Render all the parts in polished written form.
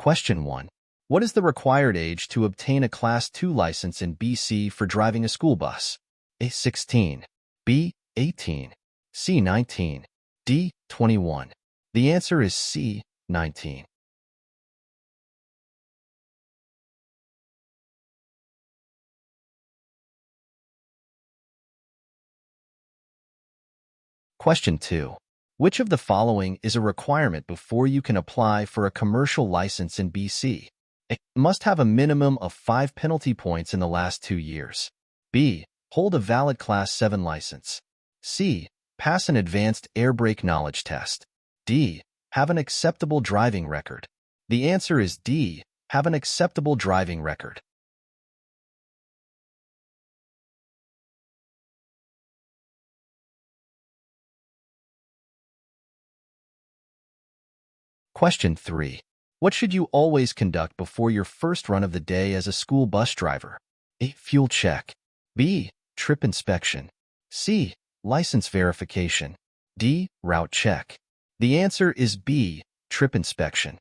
Question 1. What is the required age to obtain a Class 2 license in BC for driving a school bus? A. 16. B. 18. C. 19. D. 21. The answer is C. 19. Question 2. Which of the following is a requirement before you can apply for a commercial license in BC? A. Must have a minimum of 5 penalty points in the last 2 years. B. Hold a valid Class 7 license. C. Pass an advanced air brake knowledge test. D. Have an acceptable driving record. The answer is D. Have an acceptable driving record. Question 3. What should you always conduct before your first run of the day as a school bus driver? A. Fuel check. B. Trip inspection. C. License verification. D. Route check. The answer is B. Trip inspection.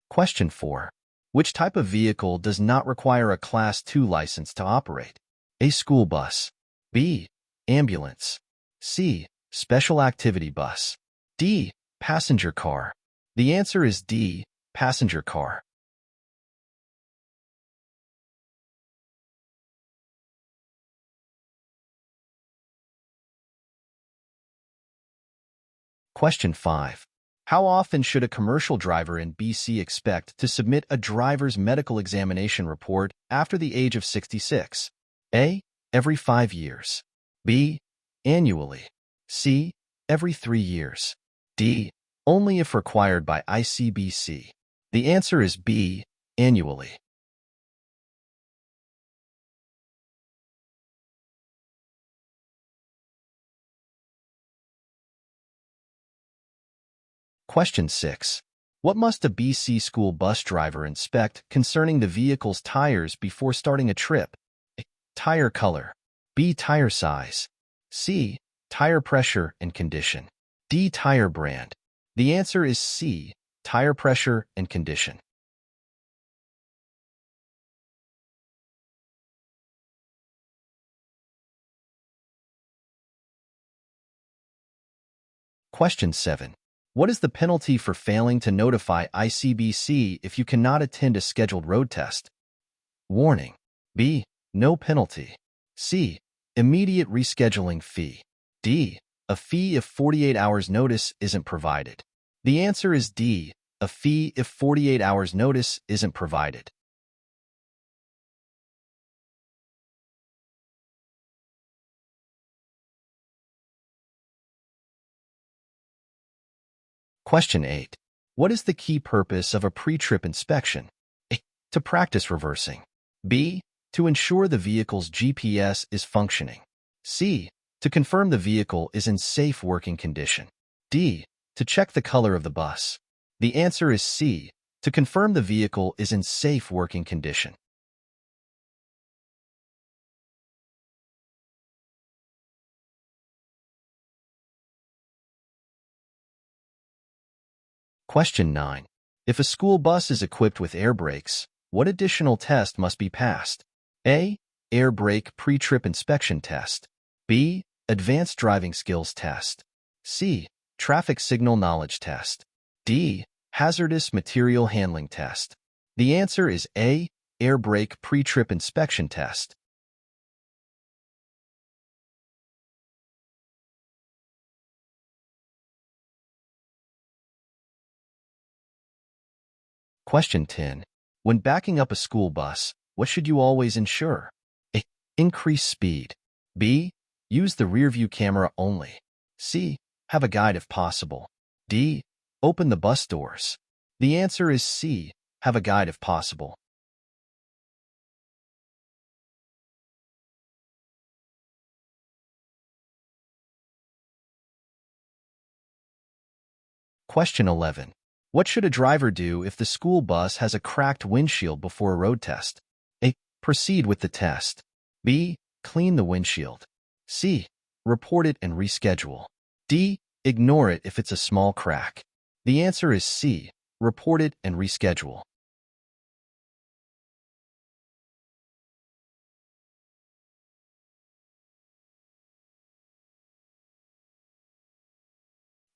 Question 4. Which type of vehicle does not require a Class 2 license to operate? A. School bus. B. Ambulance. C. Special activity bus. D. Passenger car. The answer is D. Passenger car. Question 5. How often should a commercial driver in BC expect to submit a driver's medical examination report after the age of 66? A. Every 5 years. B. Annually. C. Every 3 years. D. Only if required by ICBC. The answer is B. Annually. Question 6. What must a BC school bus driver inspect concerning the vehicle's tires before starting a trip? A. Tire color. B. Tire size. C. Tire pressure and condition. D. Tire brand. The answer is C. Tire pressure and condition. Question 7. What is the penalty for failing to notify ICBC if you cannot attend a scheduled road test? Warning. B. No penalty. C. Immediate rescheduling fee. D. A fee if 48 hours notice isn't provided. The answer is D. A fee if 48 hours notice isn't provided. Question 8. What is the key purpose of a pre-trip inspection? A. To practice reversing. B. To ensure the vehicle's GPS is functioning. C. To confirm the vehicle is in safe working condition. D. To check the color of the bus. The answer is C. To confirm the vehicle is in safe working condition. Question 9. If a school bus is equipped with air brakes, what additional test must be passed? A. Air brake pre-trip inspection test. B. Advanced driving skills test. C. Traffic signal knowledge test. D. Hazardous material handling test. The answer is A. Air brake pre-trip inspection test. Question 10. When backing up a school bus, what should you always ensure? A. Increase speed. B. Use the rearview camera only. C. Have a guide if possible. D. Open the bus doors. The answer is C. Have a guide if possible. Question 11. What should a driver do if the school bus has a cracked windshield before a road test? A. Proceed with the test. B. Clean the windshield. C. Report it and reschedule. D. Ignore it if it's a small crack. The answer is C. Report it and reschedule.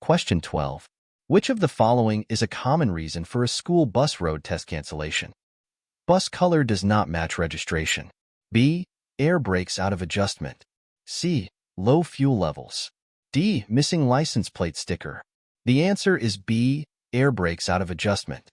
Question 12. Which of the following is a common reason for a school bus road test cancellation? Bus color does not match registration. B. Air brakes out of adjustment. C. Low fuel levels. D. Missing license plate sticker. The answer is B. Air brakes out of adjustment.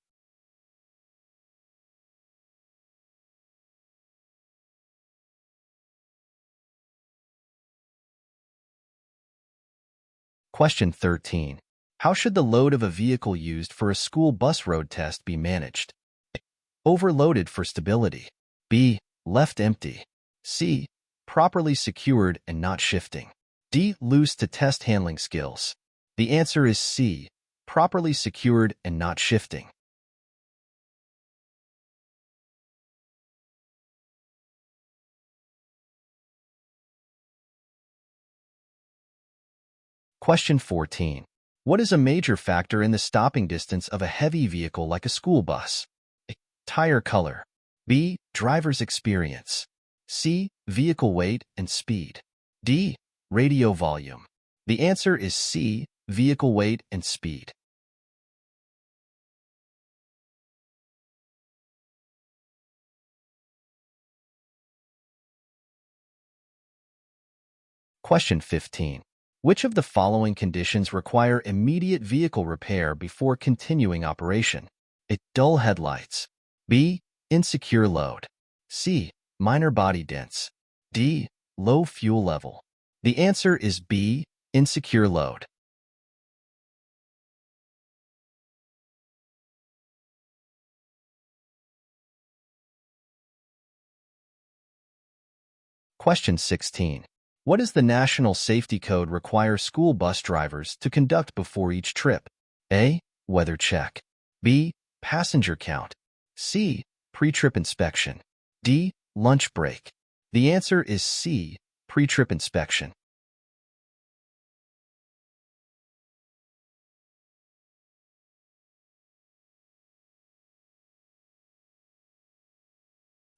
Question 13. How should the load of a vehicle used for a school bus road test be managed? A. Overloaded for stability. B. Left empty. C. Properly secured and not shifting. D. Loose to test handling skills. The answer is C. Properly secured and not shifting. Question 14. What is a major factor in the stopping distance of a heavy vehicle like a school bus? A. Tire color. B. Driver's experience. C. Vehicle weight and speed. D. Radio volume. The answer is C. Vehicle weight and speed. Question 15. Which of the following conditions require immediate vehicle repair before continuing operation? A. Dull headlights. B. Insecure load. C. Minor body dents. D. Low fuel level. The answer is B. Insecure load. Question 16. What does the National Safety Code require school bus drivers to conduct before each trip? A. Weather check. B. Passenger count. C. Pre-trip inspection. D. Lunch break. The answer is C. Pre-trip inspection.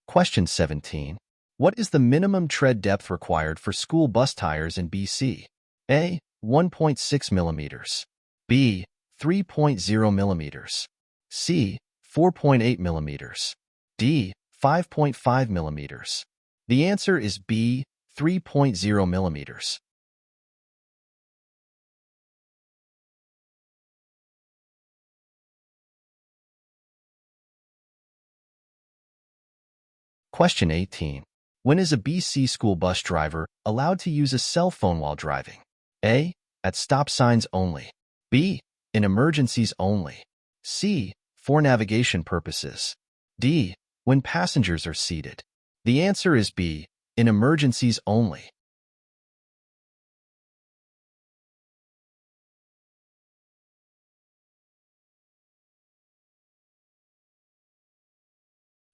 Question 17. What is the minimum tread depth required for school bus tires in BC? A. 1.6 millimeters. B. 3.0 millimeters. C. 4.8 millimeters. D. 5.5 millimeters. The answer is B. 3.0 millimeters. Question 18. When is a BC school bus driver allowed to use a cell phone while driving? A. At stop signs only. B. In emergencies only. C. For navigation purposes. D. When passengers are seated. The answer is B. In emergencies only.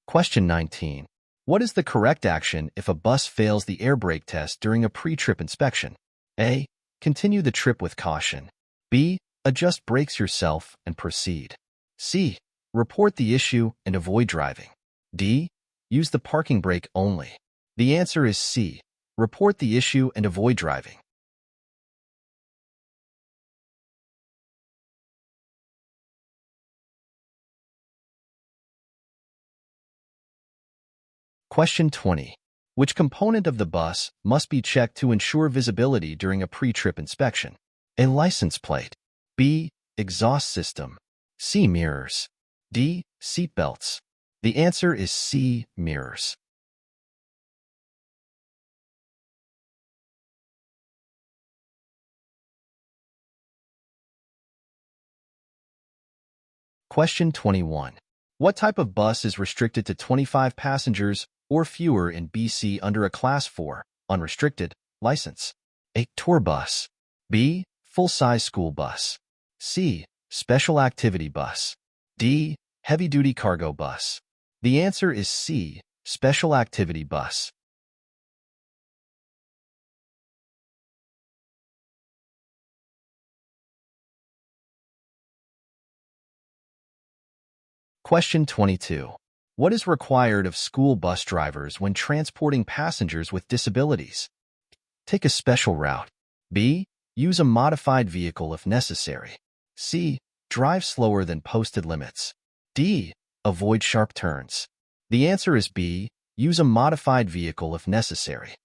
Question 19. What is the correct action if a bus fails the air brake test during a pre-trip inspection? A. Continue the trip with caution. B. Adjust brakes yourself and proceed. C. Report the issue and avoid driving. D. Use the parking brake only. The answer is C. Report the issue and avoid driving. Question 20. Which component of the bus must be checked to ensure visibility during a pre-trip inspection? A. License plate. B. Exhaust system. C. Mirrors. D. Seat belts. The answer is C. Mirrors. Question 21. What type of bus is restricted to 25 passengers or fewer in BC under a Class 4, unrestricted, license? A. Tour bus. B. Full-size school bus. C. Special activity bus. D. Heavy-duty cargo bus. The answer is C. Special activity bus. Question 22. What is required of school bus drivers when transporting passengers with disabilities? Take a special route. B. Use a modified vehicle if necessary. C. Drive slower than posted limits. D. Avoid sharp turns. The answer is B. Use a modified vehicle if necessary.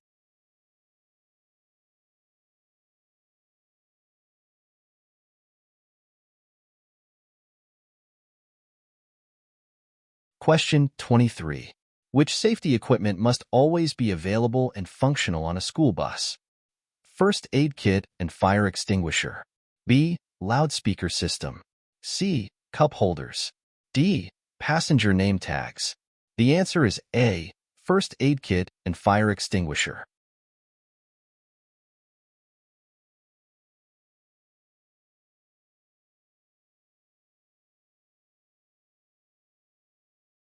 Question 23. Which safety equipment must always be available and functional on a school bus? First aid kit and fire extinguisher. B. Loudspeaker system. C. Cup holders. D. Passenger name tags. The answer is A. First aid kit and fire extinguisher.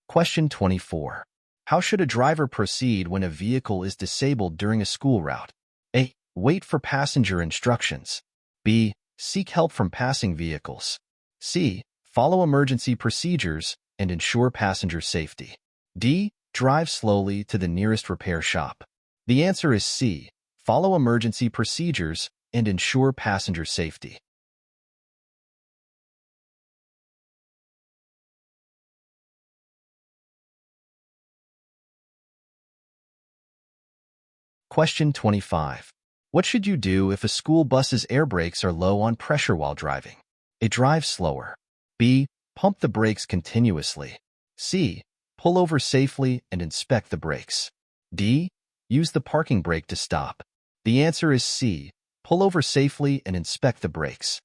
Question 24. How should a driver proceed when a vehicle is disabled during a school route? A. Wait for passenger instructions. B. Seek help from passing vehicles. C. Follow emergency procedures and ensure passenger safety. D. Drive slowly to the nearest repair shop. The answer is C. Follow emergency procedures and ensure passenger safety. Question 25. What should you do if a school bus's air brakes are low on pressure while driving? A. Drive slower. B. Pump the brakes continuously. C. Pull over safely and inspect the brakes. D. Use the parking brake to stop. The answer is C. Pull over safely and inspect the brakes.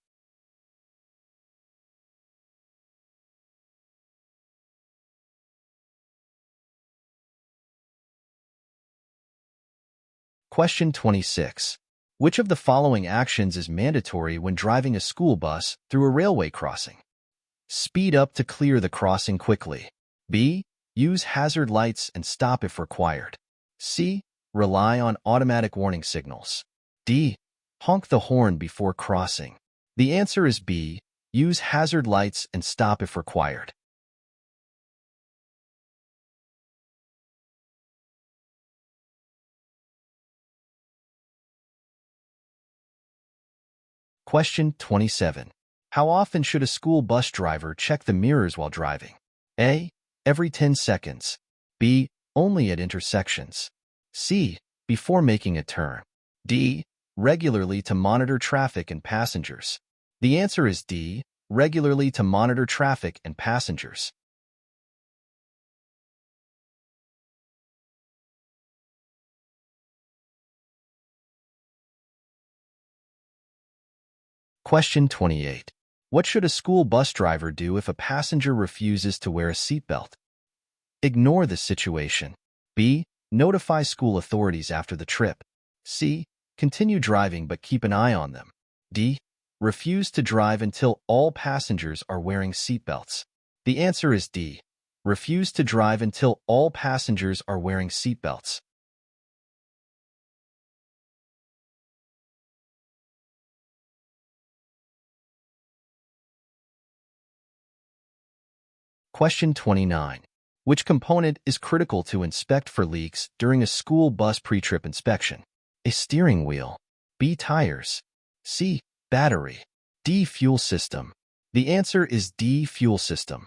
Question 26. Which of the following actions is mandatory when driving a school bus through a railway crossing? Speed up to clear the crossing quickly. B. Use hazard lights and stop if required. C. Rely on automatic warning signals. D. Honk the horn before crossing. The answer is B. Use hazard lights and stop if required. Question 27. How often should a school bus driver check the mirrors while driving? A. Every 10 seconds. B. Only at intersections. C. Before making a turn. D. Regularly to monitor traffic and passengers. The answer is D. Regularly to monitor traffic and passengers. Question 28. What should a school bus driver do if a passenger refuses to wear a seatbelt? Ignore the situation. B. Notify school authorities after the trip. C. Continue driving but keep an eye on them. D. Refuse to drive until all passengers are wearing seatbelts. The answer is D. Refuse to drive until all passengers are wearing seatbelts. Question 29. Which component is critical to inspect for leaks during a school bus pre-trip inspection? A. Steering wheel. B. Tires. C. Battery. D. Fuel system. The answer is D. Fuel system.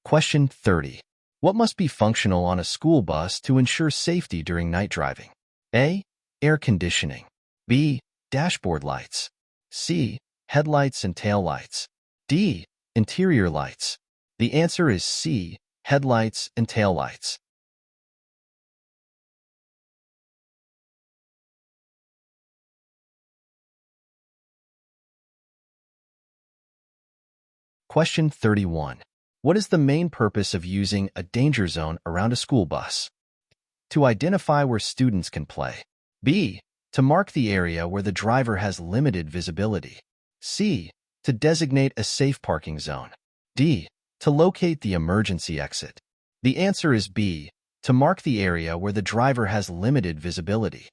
Question 30. What must be functional on a school bus to ensure safety during night driving? A. Air conditioning. B. Dashboard lights. C. Headlights and taillights. D. Interior lights. The answer is C. Headlights and taillights. Question 31. What is the main purpose of using a danger zone around a school bus? To identify where students can play. B. To mark the area where the driver has limited visibility. C. To designate a safe parking zone. D. To locate the emergency exit. The answer is B. to mark the area where the driver has limited visibility.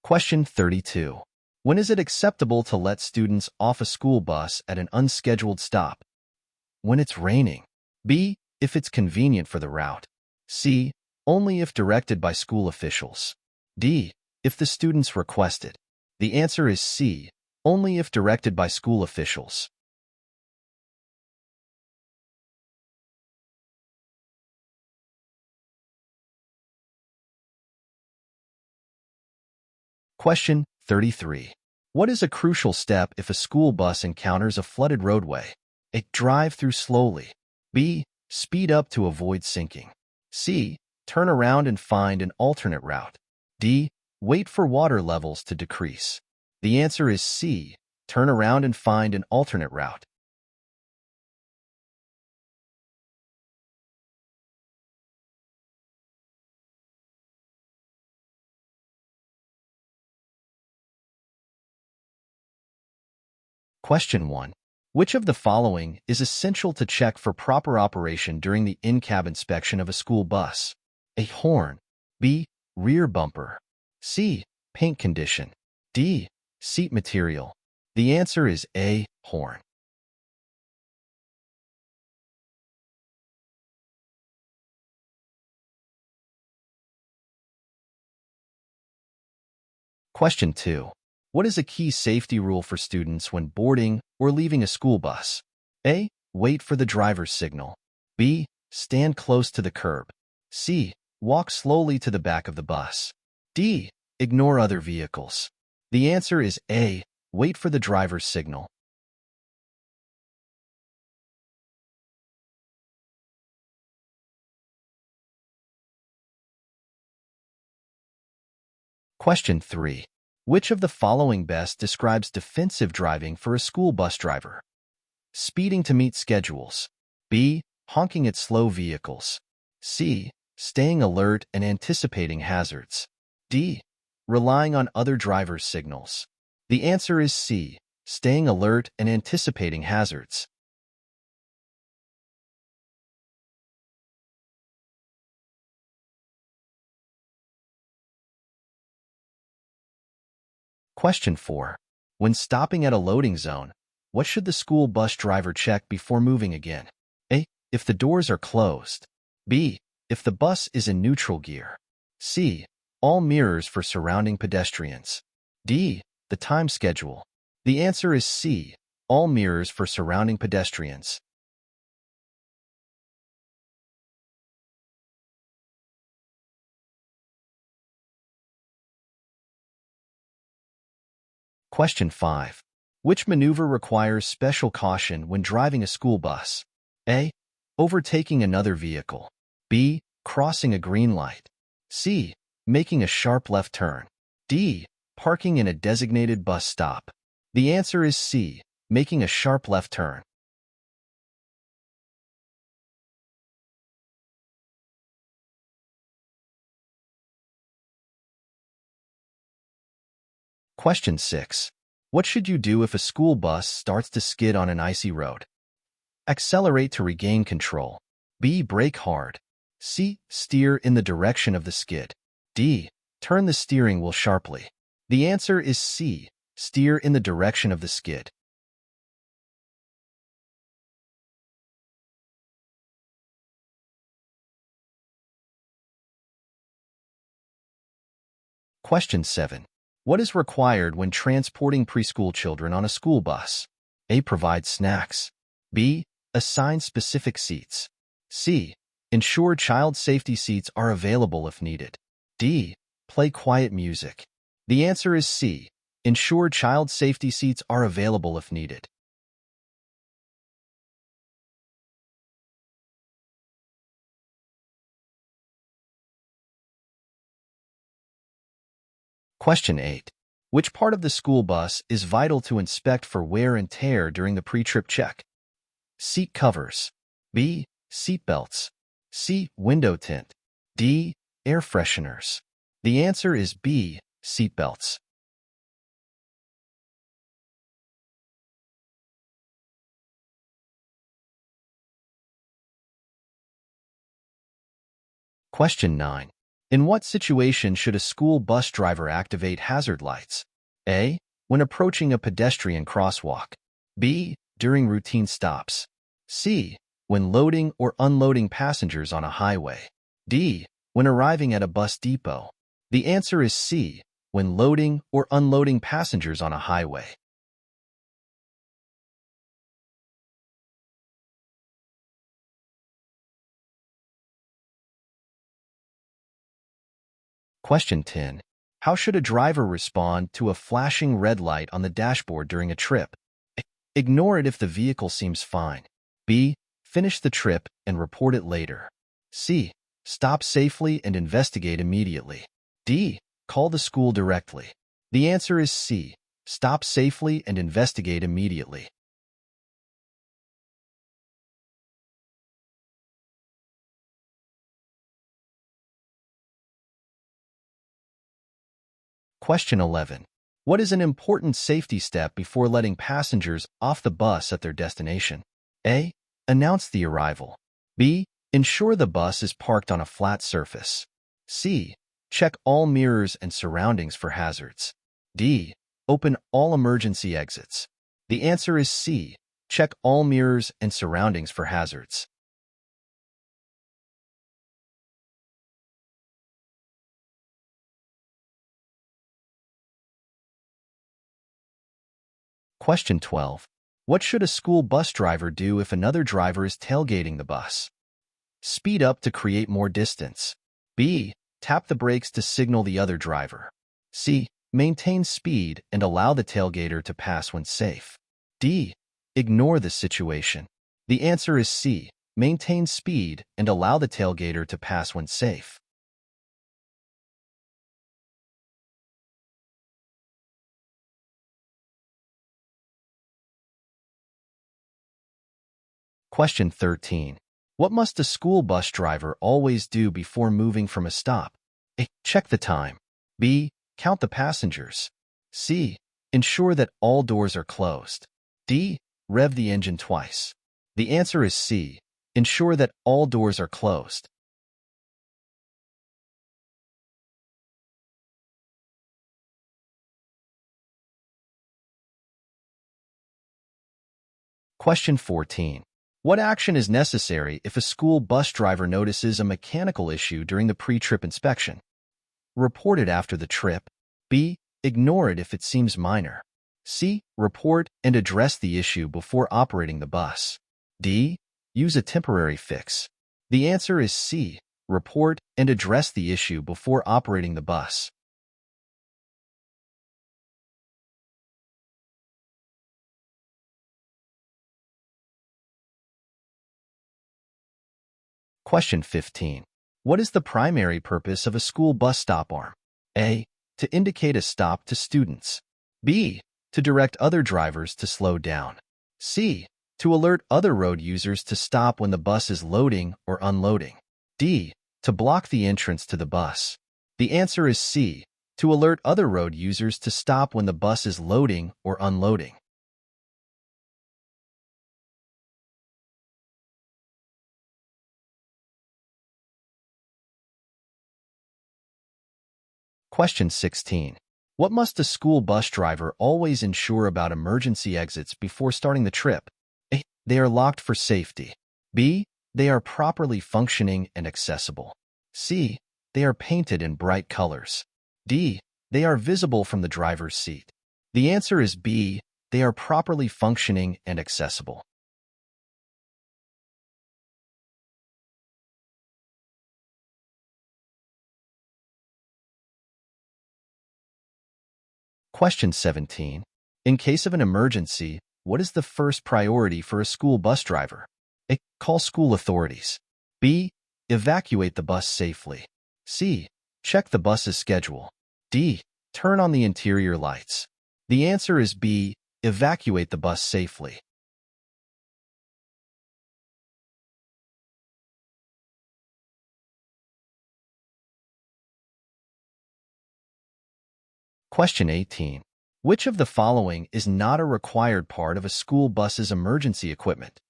Question 32. When is it acceptable to let students off a school bus at an unscheduled stop? When it's raining. B. If it's convenient for the route. C. Only if directed by school officials. D. If the students request it. The answer is C. Only if directed by school officials. Question 33. What is a crucial step if a school bus encounters a flooded roadway? A. Drive through slowly. B. Speed up to avoid sinking. C. Turn around and find an alternate route. D. Wait for water levels to decrease. The answer is C. Turn around and find an alternate route. Question 1. Which of the following is essential to check for proper operation during the in-cab inspection of a school bus? A. Horn. B. Rear bumper. C. Paint condition. D. Seat material. The answer is A. Horn. Question 2. What is a key safety rule for students when boarding or leaving a school bus? A. Wait for the driver's signal. B. Stand close to the curb. C. Walk slowly to the back of the bus. D. Ignore other vehicles. The answer is A. Wait for the driver's signal. Question 3. Which of the following best describes defensive driving for a school bus driver? Speeding to meet schedules. B. Honking at slow vehicles. C. Staying alert and anticipating hazards. D. Relying on other drivers' signals. The answer is C. Staying alert and anticipating hazards. Question 4. When stopping at a loading zone, what should the school bus driver check before moving again? A. If the doors are closed. B. If the bus is in neutral gear. C. All mirrors for surrounding pedestrians. D. The time schedule. The answer is C. All mirrors for surrounding pedestrians. Question 5. Which maneuver requires special caution when driving a school bus? A. Overtaking another vehicle. B. Crossing a green light. C. Making a sharp left turn. D. Parking in a designated bus stop. The answer is C. Making a sharp left turn. Question 6. What should you do if a school bus starts to skid on an icy road? Accelerate to regain control. B. Brake hard. C. Steer in the direction of the skid. D. Turn the steering wheel sharply. The answer is C. Steer in the direction of the skid. Question 7. What is required when transporting preschool children on a school bus? A. Provide snacks. B. Assign specific seats. C. Ensure child safety seats are available if needed. D. Play quiet music. The answer is C. Ensure child safety seats are available if needed. Question 8. Which part of the school bus is vital to inspect for wear and tear during the pre-trip check? Seat covers. B. Seat belts. C. Window tint. D. Air fresheners. The answer is B. Seat belts. Question 9. In what situation should a school bus driver activate hazard lights? A. When approaching a pedestrian crosswalk. B. During routine stops. C. When loading or unloading passengers on a highway. D. When arriving at a bus depot. The answer is C. When loading or unloading passengers on a highway. Question 10. How should a driver respond to a flashing red light on the dashboard during a trip? A. Ignore it if the vehicle seems fine. B. Finish the trip and report it later. C. Stop safely and investigate immediately. D. Call the school directly. The answer is C. Stop safely and investigate immediately. Question 11. What is an important safety step before letting passengers off the bus at their destination? A. Announce the arrival. B. Ensure the bus is parked on a flat surface. C. Check all mirrors and surroundings for hazards. D. Open all emergency exits. The answer is C. Check all mirrors and surroundings for hazards. Question 12. What should a school bus driver do if another driver is tailgating the bus? Speed up to create more distance. B. Tap the brakes to signal the other driver. C. Maintain speed and allow the tailgater to pass when safe. D. Ignore the situation. The answer is C. Maintain speed and allow the tailgater to pass when safe. Question 13. What must a school bus driver always do before moving from a stop? A. Check the time. B. Count the passengers. C. Ensure that all doors are closed. D. Rev the engine twice. The answer is C. Ensure that all doors are closed. Question 14. What action is necessary if a school bus driver notices a mechanical issue during the pre-trip inspection? Report it after the trip. B. Ignore it if it seems minor. C. Report and address the issue before operating the bus. D. Use a temporary fix. The answer is C. Report and address the issue before operating the bus. Question 15. What is the primary purpose of a school bus stop arm? A. To indicate a stop to students. B. To direct other drivers to slow down. C. To alert other road users to stop when the bus is loading or unloading. D. To block the entrance to the bus. The answer is C. To alert other road users to stop when the bus is loading or unloading. Question 16. What must a school bus driver always ensure about emergency exits before starting the trip? A. They are locked for safety. B. They are properly functioning and accessible. C. They are painted in bright colors. D. They are visible from the driver's seat. The answer is B. They are properly functioning and accessible. Question 17. In case of an emergency, what is the first priority for a school bus driver? A. Call school authorities. B. Evacuate the bus safely. C. Check the bus's schedule. D. Turn on the interior lights. The answer is B. Evacuate the bus safely. Question 18. Which of the following is not a required part of a school bus's emergency equipment?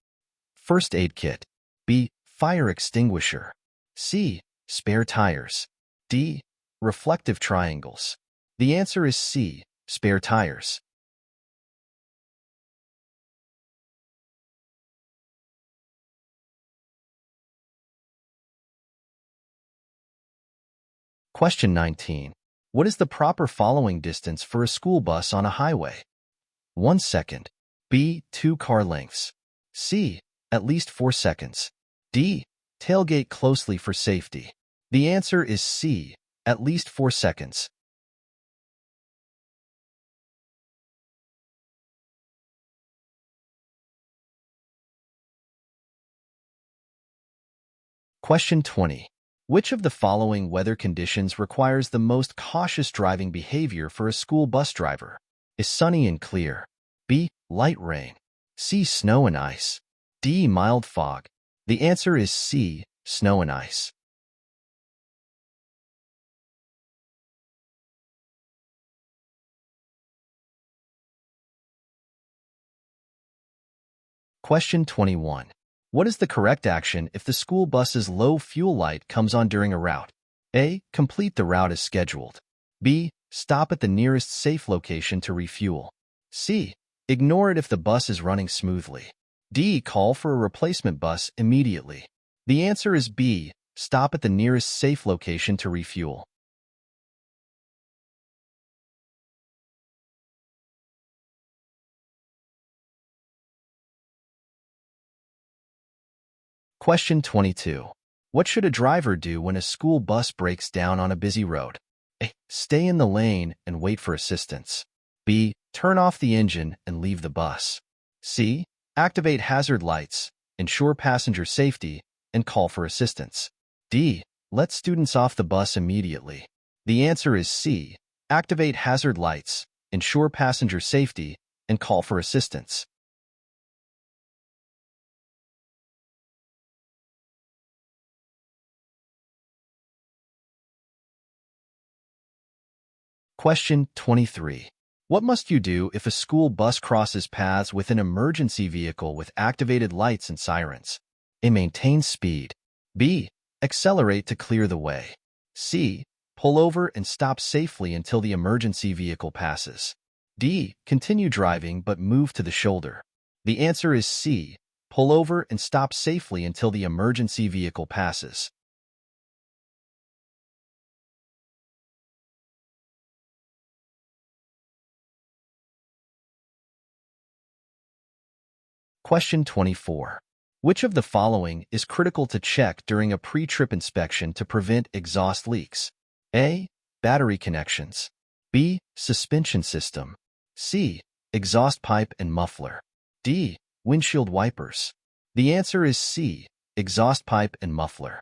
First aid kit. B. Fire extinguisher. C. spare tires. D, reflective triangles. The answer is C, spare tires. Question 19. What is the proper following distance for a school bus on a highway? 1 second. B, 2 car lengths. C, at least 4 seconds. D, tailgate closely for safety. The answer is C, at least 4 seconds. Question 20. Which of the following weather conditions requires the most cautious driving behavior for a school bus driver? Is sunny and clear. B, light rain. C, snow and ice. D, mild fog. The answer is C, snow and ice. Question 21. What is the correct action if the school bus's low fuel light comes on during a route? A, complete the route as scheduled. B, stop at the nearest safe location to refuel. C, ignore it if the bus is running smoothly. D, call for a replacement bus immediately. The answer is B, stop at the nearest safe location to refuel. Question 22. What should a driver do when a school bus breaks down on a busy road? A, stay in the lane and wait for assistance. B, turn off the engine and leave the bus. C, activate hazard lights, ensure passenger safety, and call for assistance. D, let students off the bus immediately. The answer is C, activate hazard lights, ensure passenger safety, and call for assistance. Question 23. What must you do if a school bus crosses paths with an emergency vehicle with activated lights and sirens? A, maintain speed. B, accelerate to clear the way. C, pull over and stop safely until the emergency vehicle passes. D, continue driving but move to the shoulder. The answer is C, pull over and stop safely until the emergency vehicle passes. Question 24. Which of the following is critical to check during a pre-trip inspection to prevent exhaust leaks? A, battery connections. B, suspension system. C, exhaust pipe and muffler. D, windshield wipers. The answer is C, exhaust pipe and muffler.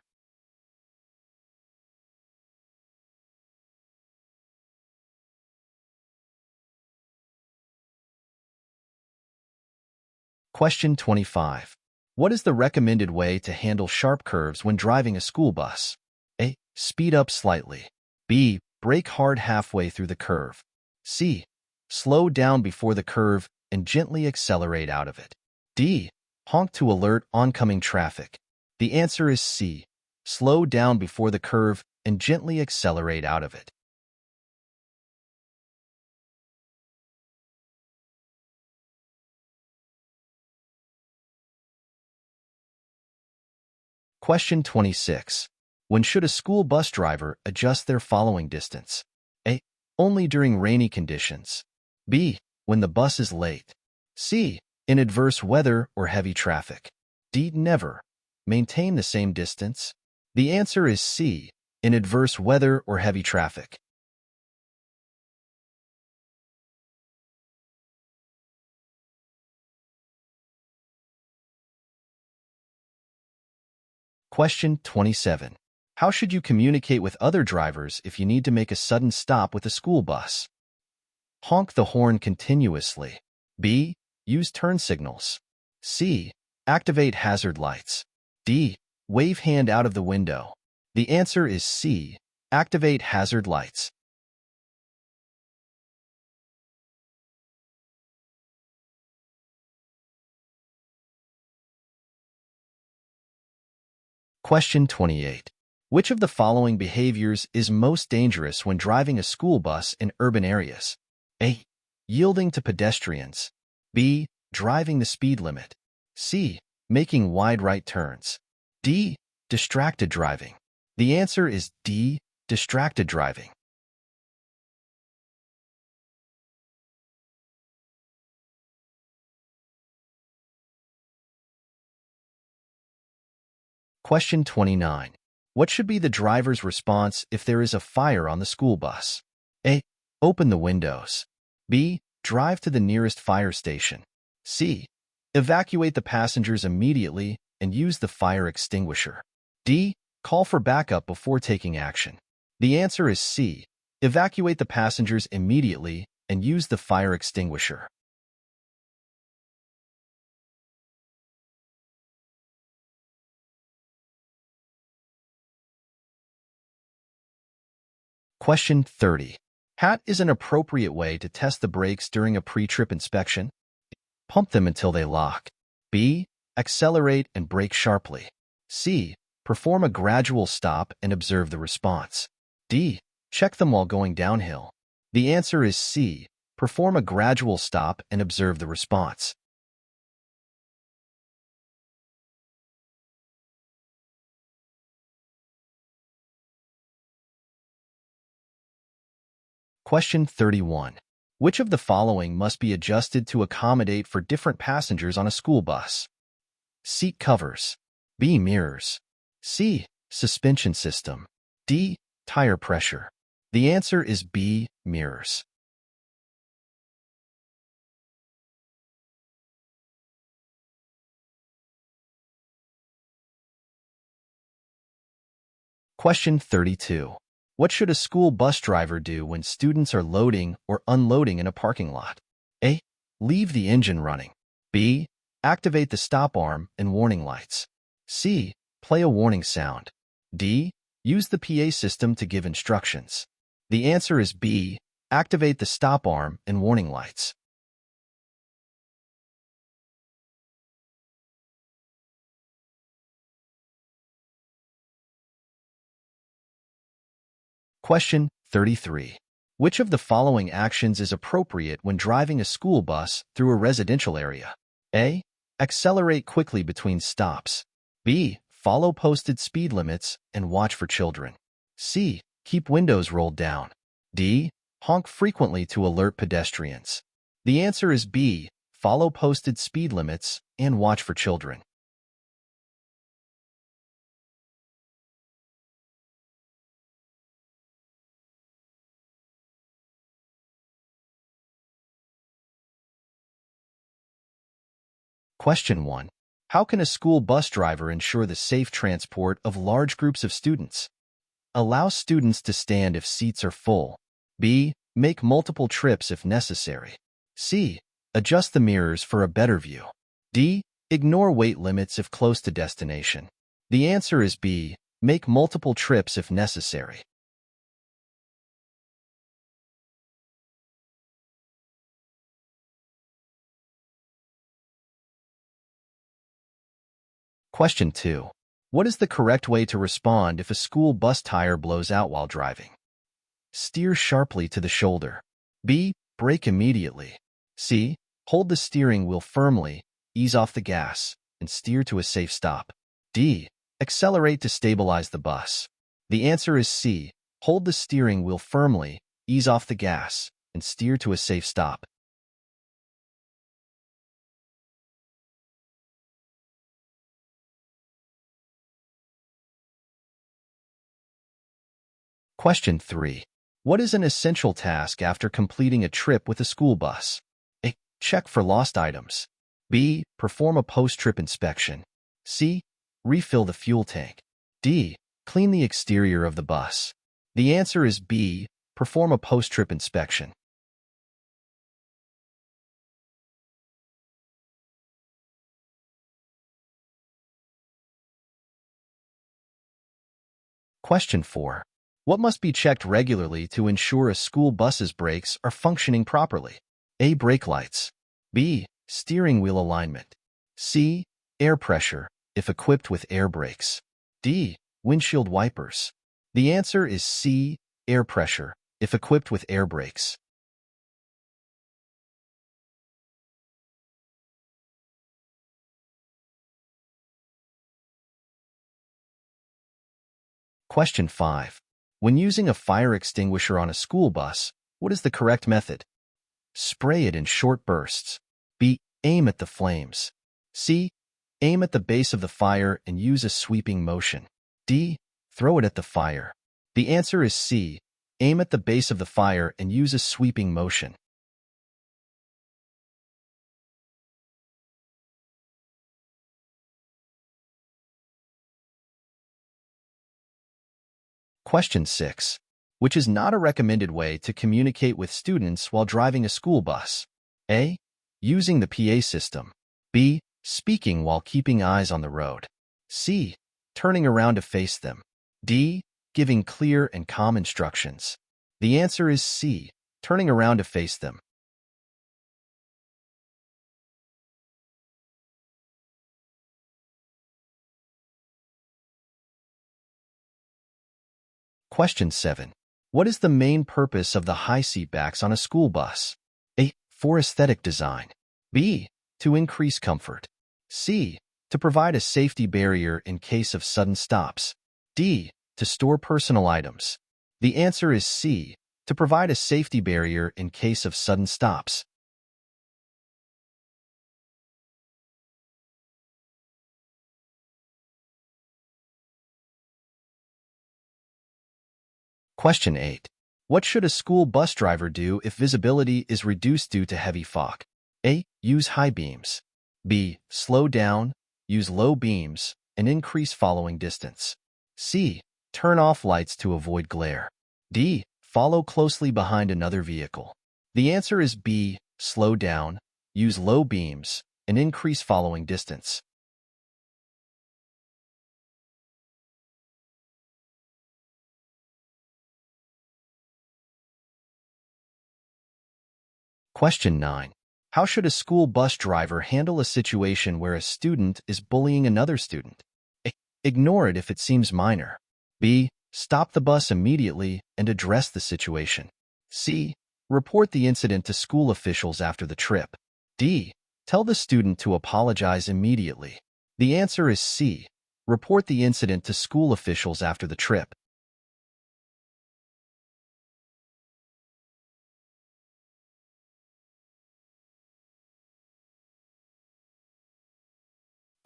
Question 25. What is the recommended way to handle sharp curves when driving a school bus? A, speed up slightly. B, brake hard halfway through the curve. C, slow down before the curve and gently accelerate out of it. D, honk to alert oncoming traffic. The answer is C, slow down before the curve and gently accelerate out of it. Question 26. When should a school bus driver adjust their following distance? A, only during rainy conditions. B, when the bus is late. C, in adverse weather or heavy traffic. D, never. Maintain the same distance. The answer is C, in adverse weather or heavy traffic. Question 27. How should you communicate with other drivers if you need to make a sudden stop with a school bus? Honk the horn continuously. B, use turn signals. C, activate hazard lights. D, wave hand out of the window. The answer is C, activate hazard lights. Question 28. Which of the following behaviors is most dangerous when driving a school bus in urban areas? A. Yielding to pedestrians. B. Driving the speed limit. C. Making wide right turns. D. Distracted driving. The answer is D. Distracted driving. Question 29. What should be the driver's response if there is a fire on the school bus? A. Open the windows. B. Drive to the nearest fire station. C. Evacuate the passengers immediately and use the fire extinguisher. D. Call for backup before taking action. The answer is C. Evacuate the passengers immediately and use the fire extinguisher. Question 30. Hat is an appropriate way to test the brakes during a pre-trip inspection. Pump them until they lock. B. Accelerate and brake sharply. C. Perform a gradual stop and observe the response. D. Check them while going downhill. The answer is C. Perform a gradual stop and observe the response. Question 31. Which of the following must be adjusted to accommodate for different passengers on a school bus? Seat covers. B. Mirrors. C. Suspension system. D. Tire pressure. The answer is B. Mirrors. Question 32. What should a school bus driver do when students are loading or unloading in a parking lot? A. Leave the engine running. B. Activate the stop arm and warning lights. C. Play a warning sound. D. Use the PA system to give instructions. The answer is B. Activate the stop arm and warning lights. Question 33. Which of the following actions is appropriate when driving a school bus through a residential area? A. Accelerate quickly between stops. B. Follow posted speed limits and watch for children. C. Keep windows rolled down. D. Honk frequently to alert pedestrians. The answer is B. Follow posted speed limits and watch for children. Question 1. How can a school bus driver ensure the safe transport of large groups of students? Allow students to stand if seats are full. B. Make multiple trips if necessary. C. Adjust the mirrors for a better view. D. Ignore weight limits if close to destination. The answer is B. Make multiple trips if necessary. Question 2. What is the correct way to respond if a school bus tire blows out while driving? Steer sharply to the shoulder. B. Brake immediately. C. Hold the steering wheel firmly, ease off the gas, and steer to a safe stop. D. Accelerate to stabilize the bus. The answer is C. Hold the steering wheel firmly, ease off the gas, and steer to a safe stop. Question 3. What is an essential task after completing a trip with a school bus? A. Check for lost items. B. Perform a post-trip inspection. C. Refill the fuel tank. D. Clean the exterior of the bus. The answer is B. Perform a post-trip inspection. Question 4. What must be checked regularly to ensure a school bus's brakes are functioning properly? A. Brake lights. B. Steering wheel alignment. C. Air pressure, if equipped with air brakes. D. windshield wipers? The answer is C, air pressure, if equipped with air brakes. Question 5. When using a fire extinguisher on a school bus, what is the correct method? Spray it in short bursts. B. Aim at the flames. C. Aim at the base of the fire and use a sweeping motion. D. Throw it at the fire. The answer is C. Aim at the base of the fire and use a sweeping motion. Question 6. Which is not a recommended way to communicate with students while driving a school bus? A. Using the PA system. B. Speaking while keeping eyes on the road. C. Turning around to face them. D. Giving clear and calm instructions. The answer is C. Turning around to face them. Question 7. What is the main purpose of the high seat backs on a school bus? A. For aesthetic design. B. To increase comfort. C. To provide a safety barrier in case of sudden stops. D. To store personal items. The answer is C. To provide a safety barrier in case of sudden stops. Question 8. What should a school bus driver do if visibility is reduced due to heavy fog? A. Use high beams. B. Slow down, use low beams, and increase following distance. C. Turn off lights to avoid glare. D. Follow closely behind another vehicle. The answer is B. Slow down, use low beams, and increase following distance. Question 9. How should a school bus driver handle a situation where a student is bullying another student? A. Ignore it if it seems minor. B. Stop the bus immediately and address the situation. C. Report the incident to school officials after the trip. D. Tell the student to apologize immediately. The answer is C. Report the incident to school officials after the trip.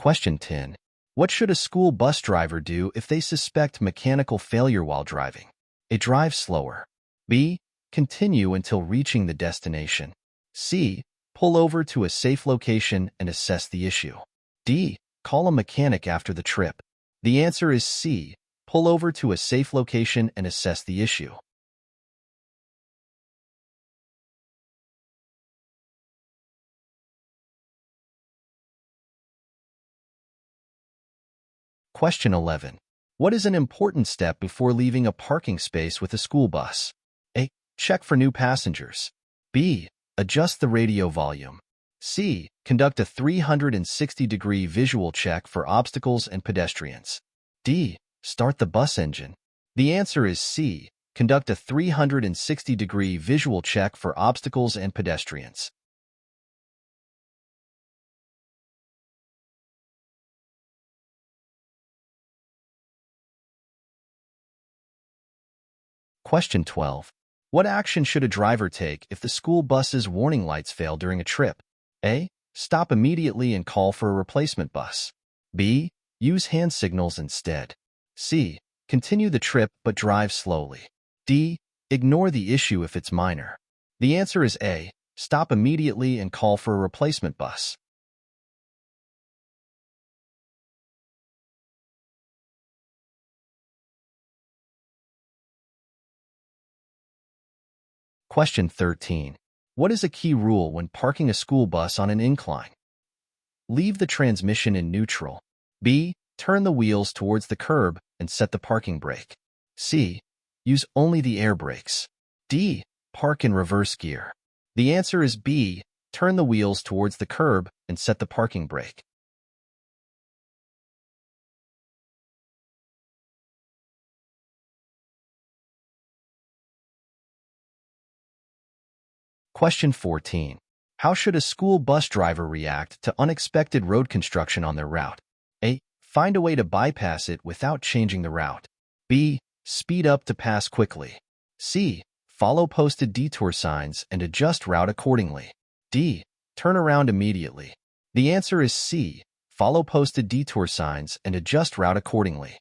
Question 10. What should a school bus driver do if they suspect mechanical failure while driving? A. Drive slower. B. Continue until reaching the destination. C. Pull over to a safe location and assess the issue. D. Call a mechanic after the trip. The answer is C. Pull over to a safe location and assess the issue. Question 11. What is an important step before leaving a parking space with a school bus? A. Check for new passengers. B. Adjust the radio volume. C. Conduct a 360-degree visual check for obstacles and pedestrians. D. Start the bus engine. The answer is C. Conduct a 360-degree visual check for obstacles and pedestrians. Question 12. What action should a driver take if the school bus's warning lights fail during a trip? A. Stop immediately and call for a replacement bus. B. Use hand signals instead. C. Continue the trip but drive slowly. D. Ignore the issue if it's minor. The answer is A. Stop immediately and call for a replacement bus. Question 13. What is a key rule when parking a school bus on an incline? Leave the transmission in neutral. B. Turn the wheels towards the curb and set the parking brake. C. Use only the air brakes. D. Park in reverse gear. The answer is B. Turn the wheels towards the curb and set the parking brake. Question 14. How should a school bus driver react to unexpected road construction on their route? A. Find a way to bypass it without changing the route. B. Speed up to pass quickly. C. Follow posted detour signs and adjust route accordingly. D. Turn around immediately. The answer is C. Follow posted detour signs and adjust route accordingly.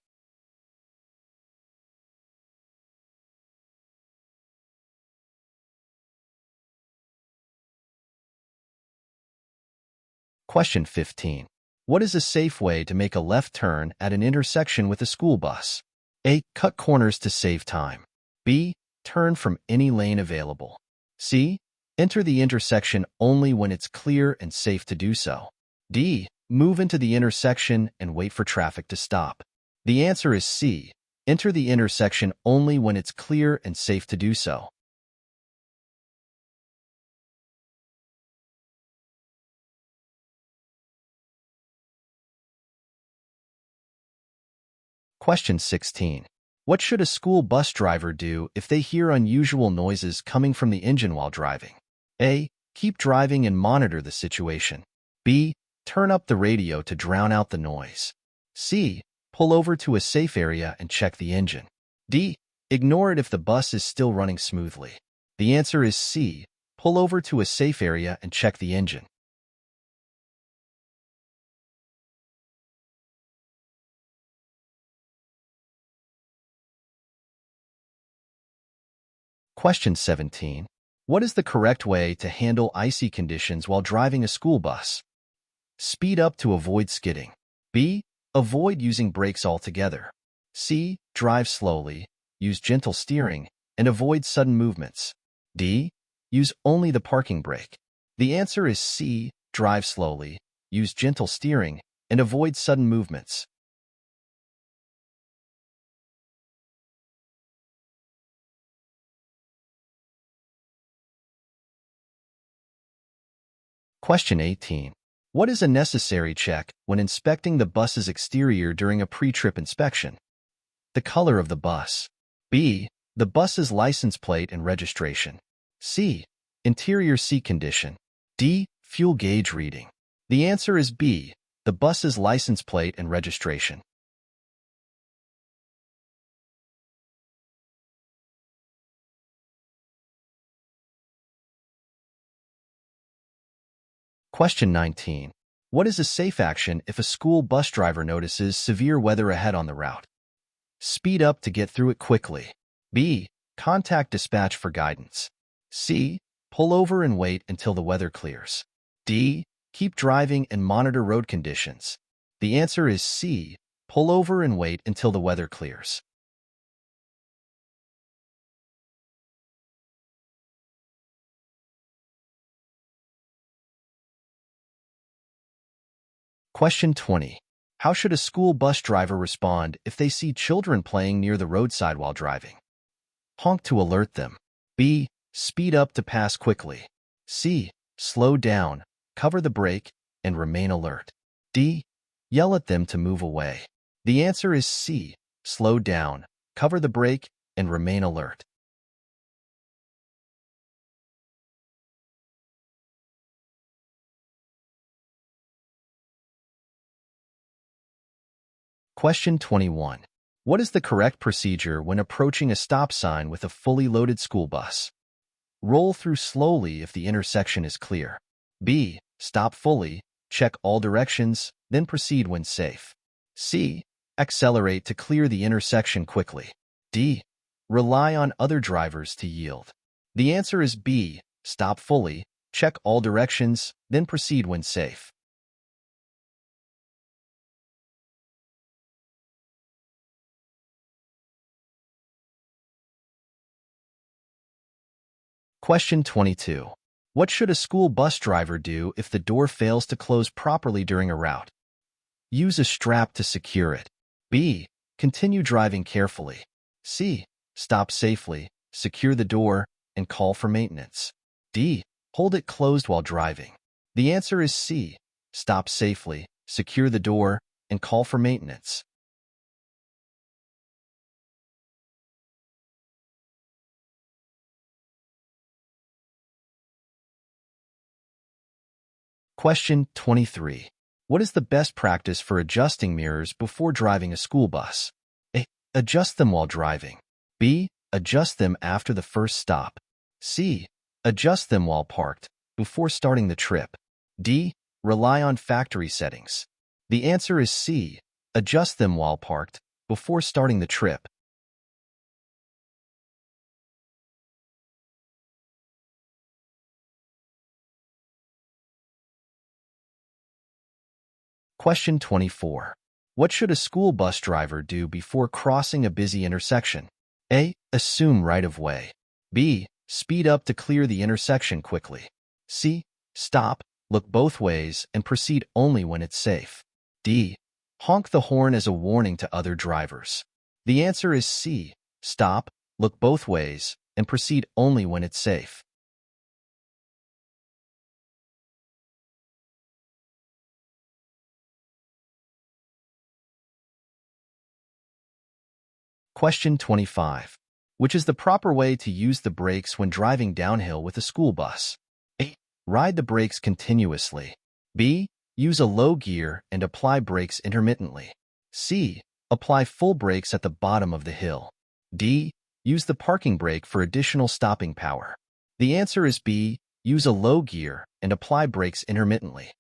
Question 15. What is a safe way to make a left turn at an intersection with a school bus? A. Cut corners to save time. B. Turn from any lane available. C. Enter the intersection only when it's clear and safe to do so. D. Move into the intersection and wait for traffic to stop. The answer is C. Enter the intersection only when it's clear and safe to do so. Question 16. What should a school bus driver do if they hear unusual noises coming from the engine while driving? A. Keep driving and monitor the situation. B. Turn up the radio to drown out the noise. C. Pull over to a safe area and check the engine. D. Ignore it if the bus is still running smoothly. The answer is C. Pull over to a safe area and check the engine. Question 17. What is the correct way to handle icy conditions while driving a school bus? Speed up to avoid skidding. B. Avoid using brakes altogether. C. Drive slowly, use gentle steering, and avoid sudden movements. D. Use only the parking brake. The answer is C. Drive slowly, use gentle steering, and avoid sudden movements. Question 18. What is a necessary check when inspecting the bus's exterior during a pre-trip inspection? The color of the bus. B. The bus's license plate and registration. C. Interior seat condition. D. Fuel gauge reading. The answer is B. The bus's license plate and registration. Question 19. What is a safe action if a school bus driver notices severe weather ahead on the route? Speed up to get through it quickly. B. Contact dispatch for guidance. C. Pull over and wait until the weather clears. D. Keep driving and monitor road conditions. The answer is C. Pull over and wait until the weather clears. Question 20. How should a school bus driver respond if they see children playing near the roadside while driving? Honk to alert them. B. Speed up to pass quickly. C. Slow down, cover the brake, and remain alert. D. Yell at them to move away. The answer is C. Slow down, cover the brake, and remain alert. Question 21. What is the correct procedure when approaching a stop sign with a fully loaded school bus? Roll through slowly if the intersection is clear. B. Stop fully, check all directions, then proceed when safe. C. Accelerate to clear the intersection quickly. D. Rely on other drivers to yield. The answer is B. Stop fully, check all directions, then proceed when safe. Question 22. What should a school bus driver do if the door fails to close properly during a route? Use a strap to secure it. B. Continue driving carefully. C. Stop safely, secure the door, and call for maintenance. D. Hold it closed while driving. The answer is C. Stop safely, secure the door, and call for maintenance. Question 23. What is the best practice for adjusting mirrors before driving a school bus? A. Adjust them while driving. B. Adjust them after the first stop. C. Adjust them while parked, before starting the trip. D. Rely on factory settings. The answer is C. Adjust them while parked, before starting the trip. Question 24. What should a school bus driver do before crossing a busy intersection? A. Assume right-of-way. B. Speed up to clear the intersection quickly. C. Stop, look both ways, and proceed only when it's safe. D. Honk the horn as a warning to other drivers. The answer is C. Stop, look both ways, and proceed only when it's safe. Question 25. Which is the proper way to use the brakes when driving downhill with a school bus? A. Ride the brakes continuously. B. Use a low gear and apply brakes intermittently. C. Apply full brakes at the bottom of the hill. D. Use the parking brake for additional stopping power. The answer is B. Use a low gear and apply brakes intermittently.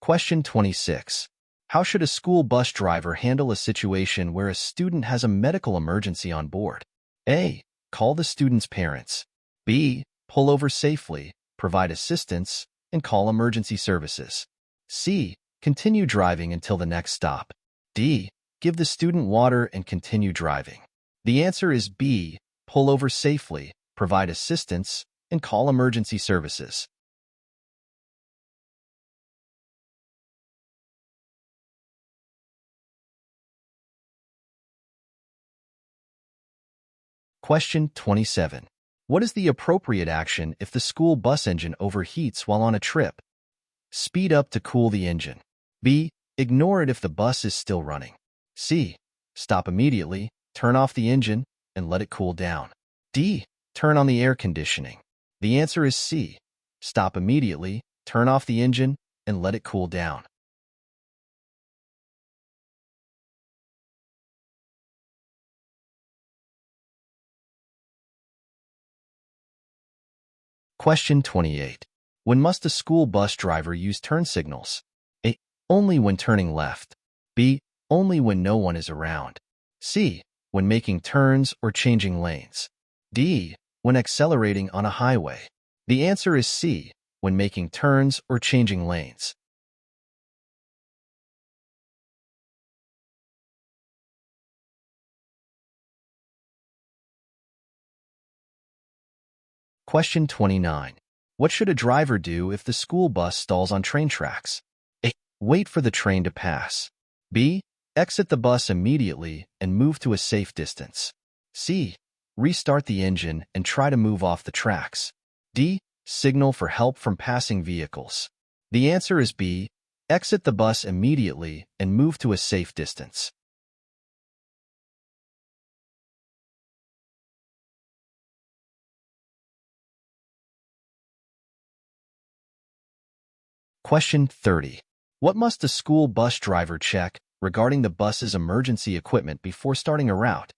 Question 26. How should a school bus driver handle a situation where a student has a medical emergency on board? A. Call the student's parents. B. Pull over safely, provide assistance, and call emergency services. C. Continue driving until the next stop. D. Give the student water and continue driving. The answer is B. Pull over safely, provide assistance, and call emergency services. Question 27. What is the appropriate action if the school bus engine overheats while on a trip? Speed up to cool the engine. B. Ignore it if the bus is still running. C. Stop immediately, turn off the engine, and let it cool down. D. Turn on the air conditioning. The answer is C. Stop immediately, turn off the engine, and let it cool down. Question 28. When must a school bus driver use turn signals? A. Only when turning left. B. Only when no one is around. C. When making turns or changing lanes. D. When accelerating on a highway. The answer is C. When making turns or changing lanes. Question 29. What should a driver do if the school bus stalls on train tracks? A. Wait for the train to pass. B. Exit the bus immediately and move to a safe distance. C. Restart the engine and try to move off the tracks. D. Signal for help from passing vehicles. The answer is B. Exit the bus immediately and move to a safe distance. Question 30. What must a school bus driver check regarding the bus's emergency equipment before starting a route?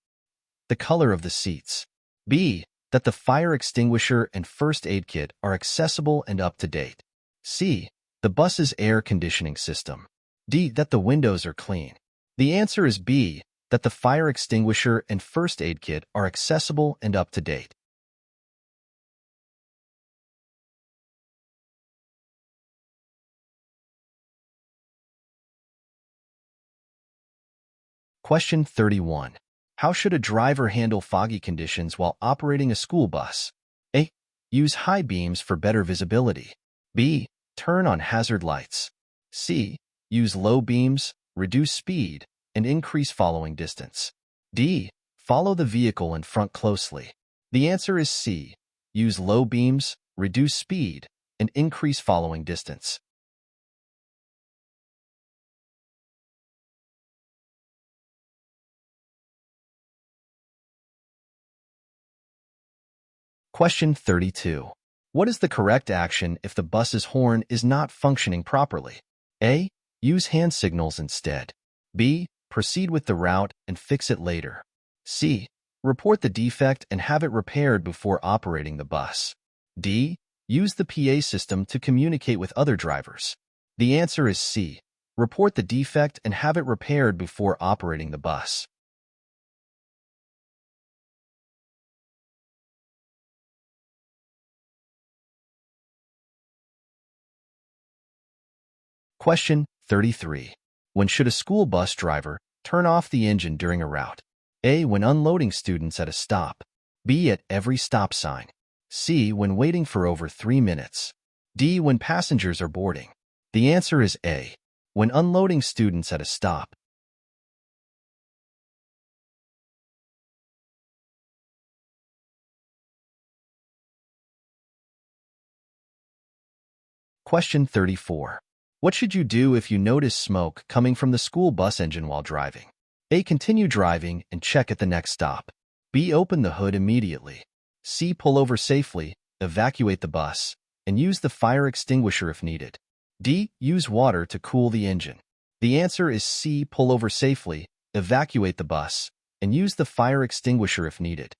The color of the seats. B. That the fire extinguisher and first aid kit are accessible and up to date. C. The bus's air conditioning system. D. That the windows are clean. The answer is B. That the fire extinguisher and first aid kit are accessible and up to date. Question 31. How should a driver handle foggy conditions while operating a school bus? A. Use high beams for better visibility. B. Turn on hazard lights. C. Use low beams, reduce speed, and increase following distance. D. Follow the vehicle in front closely. The answer is C. Use low beams, reduce speed, and increase following distance. Question 32. What is the correct action if the bus's horn is not functioning properly? A. Use hand signals instead. B. Proceed with the route and fix it later. C. Report the defect and have it repaired before operating the bus. D. Use the PA system to communicate with other drivers. The answer is C. Report the defect and have it repaired before operating the bus. Question 33. When should a school bus driver turn off the engine during a route? A. When unloading students at a stop. B. At every stop sign. C. When waiting for over 3 minutes. D. When passengers are boarding. The answer is A. When unloading students at a stop. Question 34. What should you do if you notice smoke coming from the school bus engine while driving? A. Continue driving and check at the next stop. B. Open the hood immediately. C. Pull over safely, evacuate the bus, and use the fire extinguisher if needed. D. Use water to cool the engine. The answer is C. Pull over safely, evacuate the bus, and use the fire extinguisher if needed.